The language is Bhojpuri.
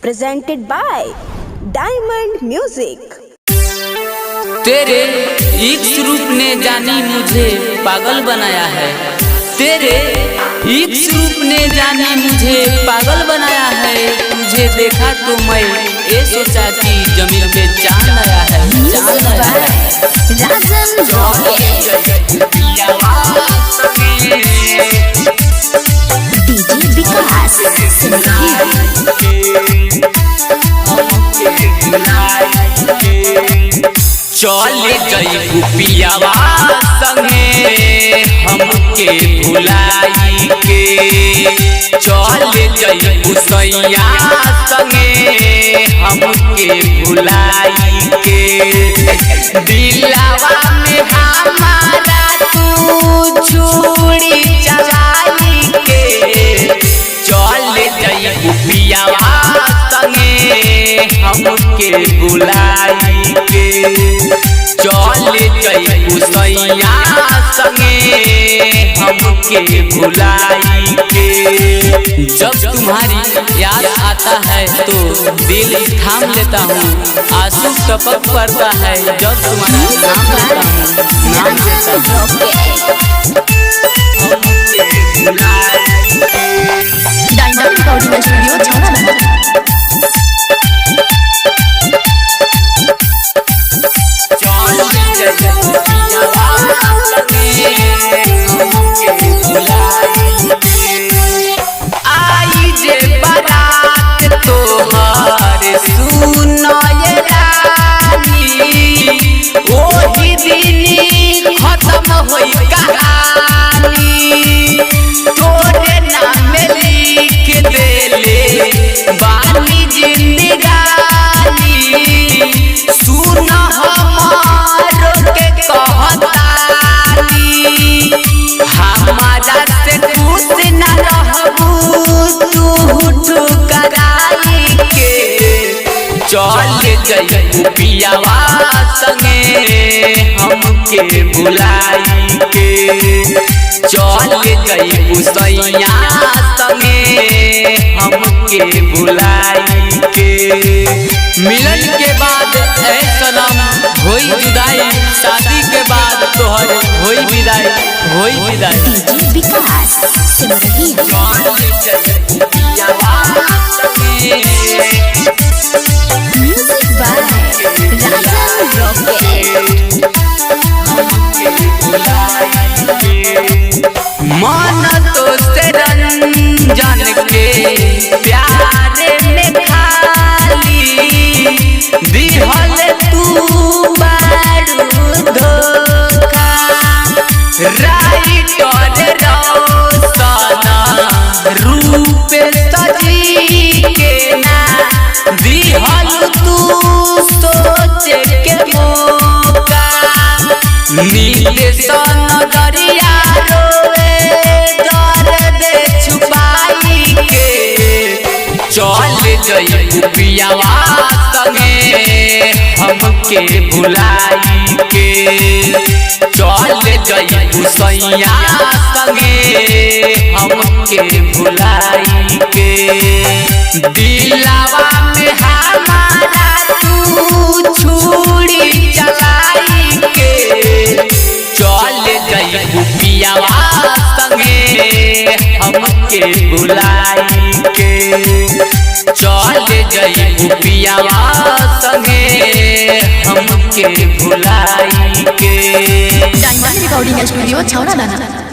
presented by Diamond Music। तेरे इक्स रूप ने जानी मुझे पागल बनाया है, तेरे इक्स रूप ने जानी मुझे पागल बनाया है। तुझे देखा तो मैं ये सोचा कि जमीन पे चांद आया है, चांद आया है। डीजे विकास चले जइबू पियावा संगे हमके भुलाई के, चले जइबू सैया संगे हमके भुलाई के। दिलवा में हमारा तू छुरी चलाई के, चले जइबू पियावा संगे हमके भुलाई के। चले जइबू सैया संगे हमके भुलाई के। जब तुम्हारी याद आता है तो दिल थाम लेता हूँ, आंसू टपक पड़ता है जब तुम्हारा नाम लेता हूँ, नाम लेता हूँ। डायमंड रिकॉर्डिंग स्टूडियो छाना। आई जे बारात तोहर सुनो ये रानी, ओही दिन खत्म होई कहानी। तोरे नाम लिख देले बानी जिंदगानी, सुन हमारो के कहतानी। हमारा से खुश न रहबू तू ठुकराई के, चल जइबू पियावा संगे हमके भुलाई के। चल जइबू सैया संगे हमके भुलाई के। मिलन के बाद ऐ सनम होई जुदाई, शादी के बाद तोहर होई विदाई, होई विदाई। DJ Vikas Simrahi music by Rajan Rocket. मन तो से रंजन के प्यारे में खाली दिहल तू बारू धोखा। राइटर रोशन रूप सजी के ना दिहल तू सोच के मौका। नीले सन दरिया रोए दर्द छुपाई के, चल जइबू पियावा संगे हमके भुलाई के। चल जइबू सैया संगे हमके भुलाई के। दिलवा में हमारा तू छुरी चलाई के, चल जइबू पियावा संगे हमके भुलाई के। चल जइबू पियावा संगे हमके भुलाई के। डायमंड रिकॉर्डिंग स्टूडियो छाना।